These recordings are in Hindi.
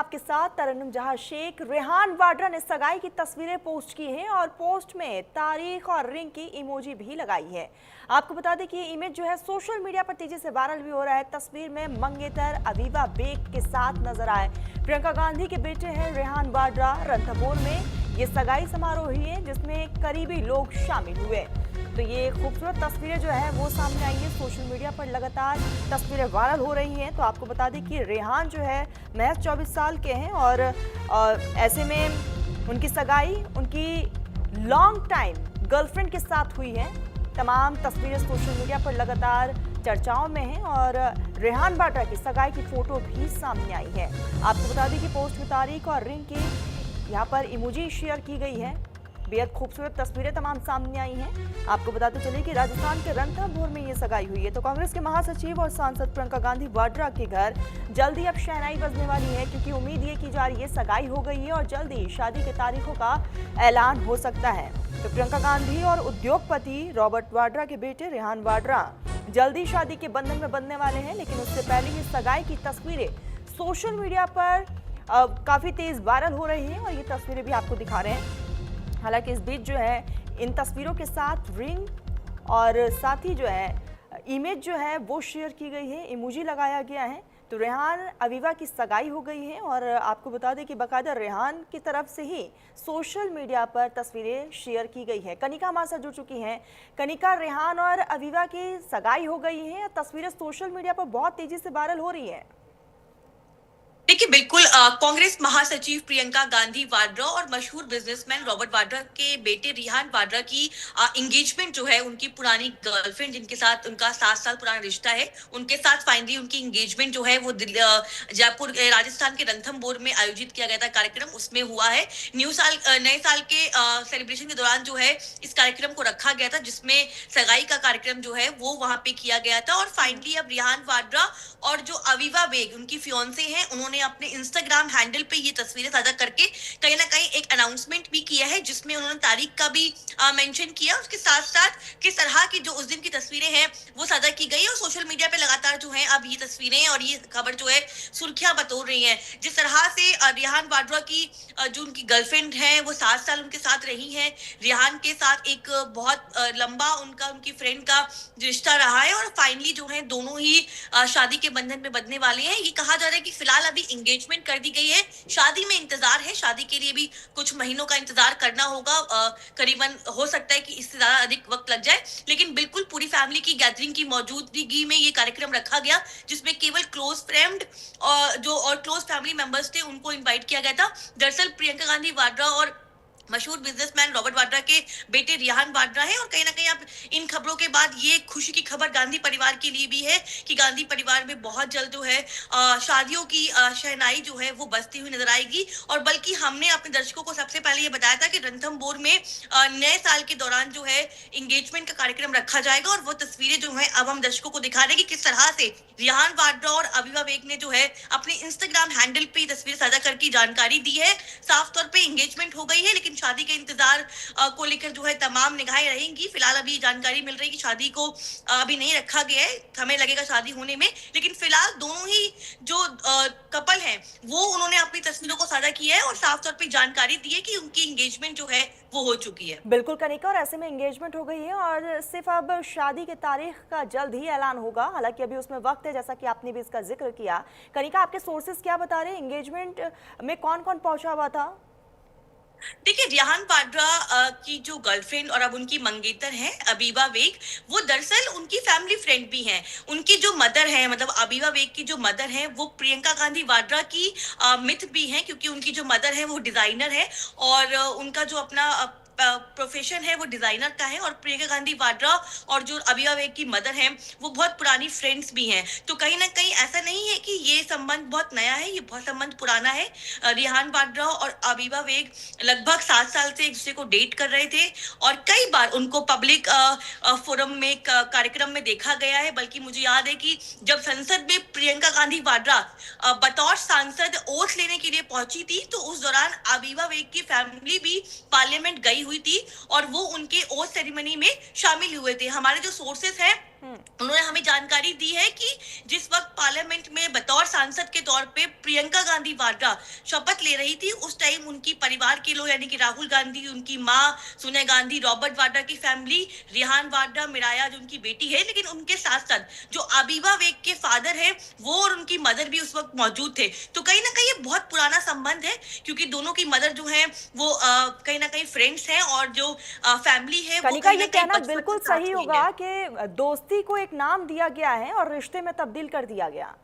आपके साथ तरन्नुम जहां शेख। रेहान वाड्रा ने सगाई की तस्वीरें पोस्ट की हैं और पोस्ट में तारीख और रिंग की इमोजी भी लगाई है। आपको बता दें कि ये इमेज जो है सोशल मीडिया पर तेजी से वायरल भी हो रहा है। तस्वीर में मंगेतर अवीवा बेग के साथ नजर आए। प्रियंका गांधी के बेटे हैं रेहान वाड्रा। रणथंभौर में ये सगाई समारोह हुई है जिसमें करीबी लोग शामिल हुए। तो ये खूबसूरत तस्वीरें जो है वो सामने आई है। सोशल मीडिया पर लगातार तस्वीरें वायरल हो रही हैं। तो आपको बता दें कि रेहान जो है महज 24 साल के हैं और ऐसे में उनकी सगाई उनकी लॉन्ग टाइम गर्लफ्रेंड के साथ हुई है। तमाम तस्वीरें सोशल मीडिया पर लगातार चर्चाओं में हैं और रेहान वाड्रा की सगाई की फोटो भी सामने आई है। आपको बता दें कि पोस्ट में तारीख और रिंग की यहाँ पर इमोजी शेयर की गई है। बेहद खूबसूरत तस्वीरें तमाम सामने आई हैं। आपको बताते चले कि राजस्थान के रणथंभौर में ये सगाई हुई है। तो कांग्रेस के महासचिव और सांसद प्रियंका गांधी वाड्रा के घर जल्दी अब शहनाई बजने वाली है, क्योंकि उम्मीद ये की जा रही है सगाई हो गई है और जल्दी शादी के तारीखों का ऐलान हो सकता है। तो प्रियंका गांधी और उद्योगपति रॉबर्ट वाड्रा के बेटे रेहान वाड्रा जल्दी शादी के बंधन में बंधने वाले हैं। लेकिन उससे पहले ये सगाई की तस्वीरें सोशल मीडिया पर काफी तेज वायरल हो रही है और ये तस्वीरें भी आपको दिखा रहे हैं। हालांकि इस बीच जो है इन तस्वीरों के साथ रिंग और साथ ही जो है इमेज जो है वो शेयर की गई है, इमोजी लगाया गया है। तो रेहान अवीवा की सगाई हो गई है और आपको बता दें कि बाकायदा रेहान की तरफ से ही सोशल मीडिया पर तस्वीरें शेयर की गई है। कनिका हमारे साथ जुड़ चुकी हैं। कनिका, रेहान और अवीवा की सगाई हो गई है, तस्वीरें सोशल मीडिया पर बहुत तेजी से वायरल हो रही है। देखिए बिल्कुल, कांग्रेस महासचिव प्रियंका गांधी वाड्रा और मशहूर बिजनेसमैन रॉबर्ट वाड्रा के बेटे रेहान वाड्रा की एंगेजमेंट जो है उनकी पुरानी गर्लफ्रेंड जिनके साथ उनका 7 साल पुराना रिश्ता है, उनके साथ फाइनली उनकी एंगेजमेंट जो है वो जयपुर राजस्थान के रणथंभौर में आयोजित किया गया था कार्यक्रम, उसमें हुआ है। नए साल के सेलिब्रेशन के दौरान जो है इस कार्यक्रम को रखा गया था, जिसमें सगाई का कार्यक्रम जो है वो वहां पे किया गया था। और फाइनली अब रेहान वाड्रा और जो अवीवा बेग उनकी फियांसे हैं, उन्होंने अपने इंस्टाग्राम हैंडल पे ये तस्वीरें साझा करके कहीं ना कहीं एक अनाउंसमेंट भी किया है, जिसमें उन्होंने तारीख का भी मेंशन किया। उसके साथ साथ किस तरह की जो उस दिन की तस्वीरें हैं वो साझा की गई और सोशल मीडिया पे लगातार जो है अब ये तस्वीरें और ये खबर जो है सुर्खियां बटोर रही है। जिस तरह से रेहान वाड्रा की जो उनकी गर्लफ्रेंड है वो 7 साल उनके साथ रही है। रेहान के साथ एक बहुत लंबा उनकी फ्रेंड का रिश्ता रहा है और फाइनली जो है दोनों ही शादी के बंधन में बंधने वाले हैं। ये कहा जा रहा है कि फिलहाल अभी एंगेजमेंट कर दी गई है, शादी में इंतजार है, शादी के लिए भी कुछ महीनों का इंतजार करना होगा। करीबन हो सकता है कि इससे ज्यादा अधिक वक्त लग जाए, लेकिन बिल्कुल पूरी फैमिली की गैदरिंग की मौजूदगी में ये कार्यक्रम रखा गया, जिसमें केवल क्लोज फ्रेंड और क्लोज फैमिली मेंबर्स थे उनको इन्वाइट किया गया था। दरअसल प्रियंका गांधी वाड्रा और मशहूर बिजनेसमैन रॉबर्ट वाड्रा के बेटे रेहान वाड्रा है और कहीं ना कहीं अब इन खबरों के बाद ये खुशी की खबर गांधी परिवार के लिए भी है कि गांधी परिवार में बहुत जल्द जो है शादियों की शहनाई जो है वो बजती हुई नजर आएगी। और बल्कि हमने अपने दर्शकों को सबसे पहले ये बताया था कि रणथंभौर में नए साल के दौरान जो है एंगेजमेंट का कार्यक्रम रखा जाएगा और वो तस्वीरें जो है अब हम दर्शकों को दिखा रहे हैं कि किस तरह से रेहान वाड्रा और अवीवा बेग ने जो है अपने इंस्टाग्राम हैंडल पे तस्वीर साझा करके जानकारी दी है। साफ तौर पे एंगेजमेंट हो गई है, लेकिन शादी के इंतजार को लेकर जो है तमाम निगाहें रहेंगी। फिलहाल अभी जानकारी मिल रही है कि शादी को अभी नहीं रखा गया है, हमें लगेगा शादी होने में, लेकिन फिलहाल दोनों ही जो कपल हैं वो उन्होंने अपनी तस्वीरों को साझा किया है और साफ तौर पे जानकारी दी है कि उनकी एंगेजमेंट जो है वो हो चुकी है। बिल्कुल कनिका, और ऐसे में एंगेजमेंट हो गई है और सिर्फ अब शादी की तारीख का जल्द ही ऐलान होगा। हालांकि अभी उसमें वक्त है, जैसा कि आपने भी इसका जिक्र किया। कनिका, आपके सोर्सेस क्या बता रहे हैं, एंगेजमेंट में कौन कौन पहुंचा हुआ था? देखिए रेहान वाड्रा की जो गर्लफ्रेंड और अब उनकी मंगेतर हैं अवीवा बेग, वो दरअसल उनकी फैमिली फ्रेंड भी हैं। उनकी जो मदर है, मतलब अवीवा बेग की जो मदर है वो प्रियंका गांधी वाड्रा की मित्र भी हैं, क्योंकि उनकी जो मदर है वो डिजाइनर है और उनका जो अपना प्रोफेशन है वो डिजाइनर का है। और प्रियंका गांधी वाड्रा और जो अवीवा बेग की मदर हैं वो बहुत पुरानी फ्रेंड्स भी हैं। तो कहीं ना कहीं ऐसा नहीं है कि ये संबंध बहुत नया है, ये बहुत संबंध पुराना है। रेहान वाड्रा और अवीवा बेग लगभग 7 साल से एक दूसरे को डेट कर रहे थे और कई बार उनको पब्लिक फोरम में कार्यक्रम में देखा गया है। बल्कि मुझे याद है कि जब संसद में प्रियंका गांधी वाड्रा बतौर सांसद ओथ लेने के लिए पहुंची थी, तो उस दौरान अवीवा बेग की फैमिली भी पार्लियामेंट गई हुई थी और वो उनके ओथ सेरेमनी में शामिल हुए थे। हमारे जो सोर्सेस हैं उन्होंने हमें जानकारी दी है कि जिस वक्त पार्लियामेंट में बतौर सांसद के तौर पे प्रियंका गांधी वाड्रा शपथ ले रही थी, उस टाइम उनकी परिवार के लोग यानी कि राहुल गांधी, उनकी माँ सोनिया गांधी, रॉबर्ट वाड्रा की फैमिली, रिहान वाड्रा, मिराया जो उनकी बेटी है, लेकिन उनके साथ साथ जो अबीबा वेग के फादर है वो और उनकी मदर भी उस वक्त मौजूद थे। तो कहीं ना कहीं ये बहुत पुराना संबंध है, क्योंकि दोनों की मदर जो है वो कहीं ना कहीं फ्रेंड्स हैं, और जो फैमिली है वो कनिका, कहीं ना ये कहीं कहना बचपन बिल्कुल से साथ सही हुई होगा है। कि दोस्ती को एक नाम दिया गया है और रिश्ते में तब्दील कर दिया गया।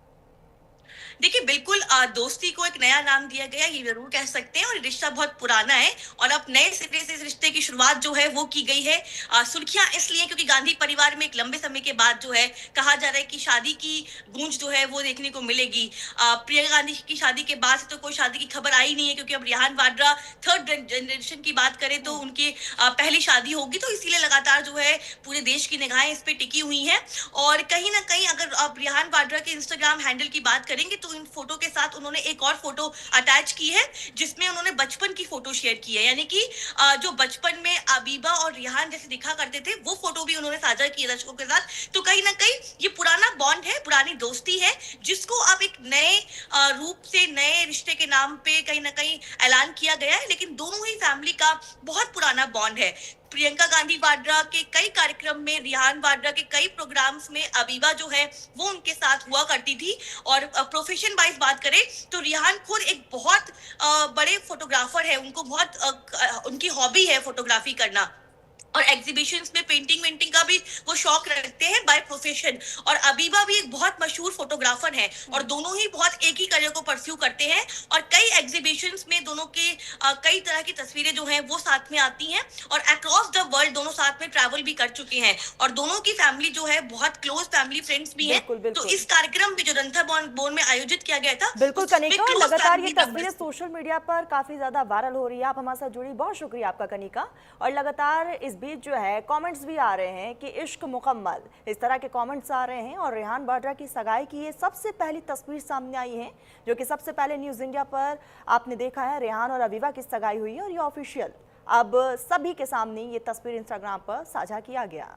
देखिए बिल्कुल दोस्ती को एक नया नाम दिया गया, ये जरूर कह सकते हैं, और रिश्ता बहुत पुराना है और अब नए सिरे से इस रिश्ते की शुरुआत जो है वो की गई है। सुर्खियां इसलिए क्योंकि गांधी परिवार में एक लंबे समय के बाद जो है कहा जा रहा है कि शादी की गूंज जो है वो देखने को मिलेगी। प्रियंका गांधी की शादी के बाद से तो कोई शादी की खबर आई नहीं है, क्योंकि अब रिहान वाड्रा थर्ड जनरेशन की बात करें तो उनकी पहली शादी होगी, तो इसीलिए लगातार जो है पूरे देश की निगाहें इस पे टिकी हुई हैं। और कहीं ना कहीं अगर आप रिहान वाड्रा के इंस्टाग्राम हैंडल की बात करेंगे तो इन फोटो के साथ उन्होंने एक और फोटो अटैच की है, जिसमें उन्होंने बचपन की फोटो शेयर की है, यानी कि जो बचपन में अबीबा और रिहान जैसे दिखा करते थे वो फोटो भी उन्होंने साझा की है दर्शकों के साथ। तो कहीं ना कहीं ये पुराना बॉन्ड है, पुरानी दोस्ती है, जिसको अब एक नए रूप से नए रिश्ते के नाम पे कहीं ना कहीं ऐलान किया गया है, लेकिन दोनों ही फैमिली का बहुत पुराना बॉन्ड है। प्रियंका गांधी वाड्रा के कई कार्यक्रम में, रिहान वाड्रा के कई प्रोग्राम्स में अबीबा जो है वो उनके साथ हुआ करती थी। और प्रोफेशन वाइज बात करें तो रिहान खुद एक बहुत बड़े फोटोग्राफर है, उनको बहुत उनकी हॉबी है फोटोग्राफी करना, और एग्जीबिशंस में पेंटिंग वेंटिंग का भी वो शौक रखते हैं बाय प्रोफेशन। और अबीबा भी एक बहुत मशहूर फोटोग्राफर है, और दोनों ही बहुत एक ही करियर को परस्यू करते हैं, और कई एग्जीबिशंस में दोनों के कई तरह की तस्वीरें जो हैं वो साथ में आती हैं, और अक्रॉस द वर्ल्ड दोनों साथ में ट्रैवल भी कर चुके हैं, और दोनों की फैमिली जो है बहुत क्लोज फैमिली फ्रेंड्स भी है। बिल्कुल तो बिल्कुल इस कार्यक्रम में जो रणथंभौर बोन में आयोजित किया गया था बिल्कुल उसमें कनिका, close लगातार ये family तस्वीरें members- सोशल मीडिया पर काफी ज्यादा वायरल हो रही है। आप हमारे साथ जुड़ी, बहुत शुक्रिया आपका कनिका। और लगातार इस बीच जो है कमेंट्स भी आ रहे हैं कि इश्क मुकम्मल, इस तरह के कमेंट्स आ रहे हैं। और रिहान वाड्रा की सगाई की ये सबसे पहली तस्वीर सामने आई है, जो कि सबसे पहले न्यूज़ इंडिया पर आपने देखा है। रिहान और अबीबा की सगाई हुई है और ये ऑफिशियल अब सभी के सामने ये तस्वीर इंस्टाग्राम पर साझा किया गया।